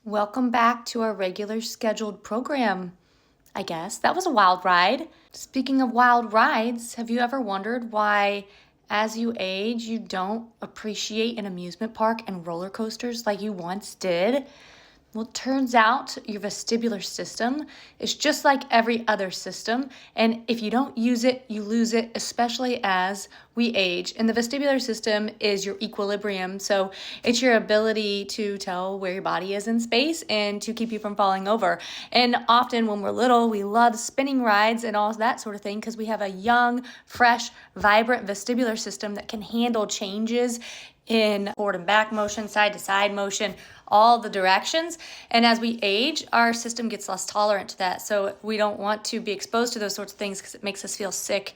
Welcome back to our regular scheduled program, I guess. That was a wild ride. Speaking of wild rides, have you ever wondered why, as you age, you don't appreciate an amusement park and roller coasters like you once did? Well, it turns out your vestibular system is just like every other system, and if you don't use it, you lose it, especially as we age. And the vestibular system is your equilibrium, so it's your ability to tell where your body is in space and to keep you from falling over. And often when we're little, we love spinning rides and all that sort of thing because we have a young, fresh, vibrant vestibular system that can handle changes in forward and back motion, side to side motion, all the directions. And as we age, our system gets less tolerant to that. So we don't want to be exposed to those sorts of things because it makes us feel sick,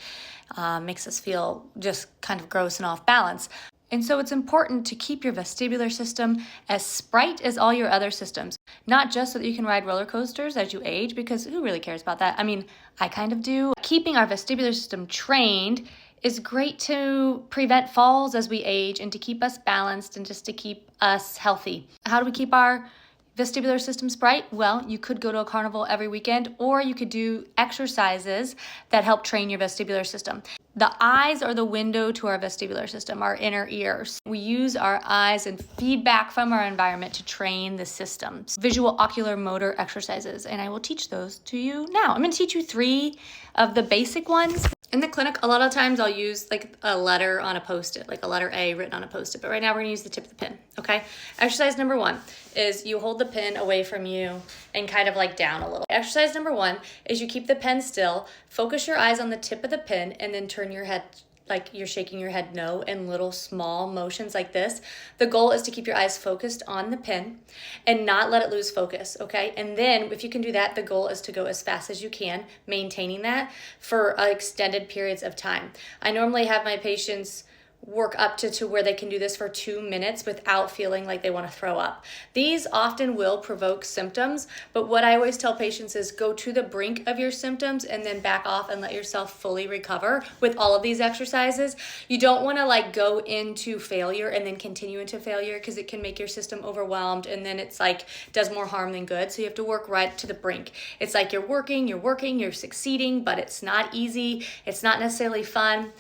makes us feel just kind of gross and off balance. And so it's important to keep your vestibular system as sprite as all your other systems, not just so that you can ride roller coasters as you age, because who really cares about that? I mean, I kind of do. Keeping our vestibular system trained is great to prevent falls as we age and to keep us balanced and just to keep us healthy. How do we keep our vestibular system sprite? Well, you could go to a carnival every weekend, or you could do exercises that help train your vestibular system. The eyes are the window to our vestibular system, our inner ears. We use our eyes and feedback from our environment to train the systems. Visual ocular motor exercises, and I will teach those to you now. I'm going to teach you 3 of the basic ones. In the clinic, a lot of times I'll use like a letter on a Post-it, like a letter A written on a Post-it. But right now we're gonna use the tip of the pen, okay? Exercise number 1 is you hold the pen away from you and kind of like down a little. Exercise number 1 is you keep the pen still, focus your eyes on the tip of the pen, and then turn your head like you're shaking your head no in little small motions like this. The goal is to keep your eyes focused on the pen and not let it lose focus, okay? And then if you can do that, the goal is to go as fast as you can, maintaining that for extended periods of time. I normally have my patients work up to where they can do this for 2 minutes without feeling like they want to throw up. These often will provoke symptoms, but what I always tell patients is go to the brink of your symptoms and then back off and let yourself fully recover with all of these exercises. You don't want to like go into failure and then continue into failure because it can make your system overwhelmed and then it's like does more harm than good. So you have to work right to the brink. It's like you're working, you're succeeding, but it's not easy. It's not necessarily fun.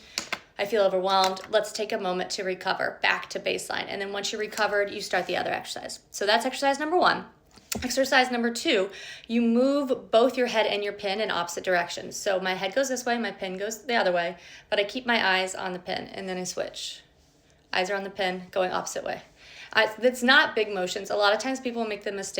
I feel overwhelmed. Let's take a moment to recover back to baseline. And then once you're recovered, you start the other exercise. So that's exercise number 1. Exercise number 2, you move both your head and your pen in opposite directions. So my head goes this way, my pen goes the other way, but I keep my eyes on the pen and then I switch. Eyes are on the pen, going opposite way. It's not big motions. A lot of times people make the mistake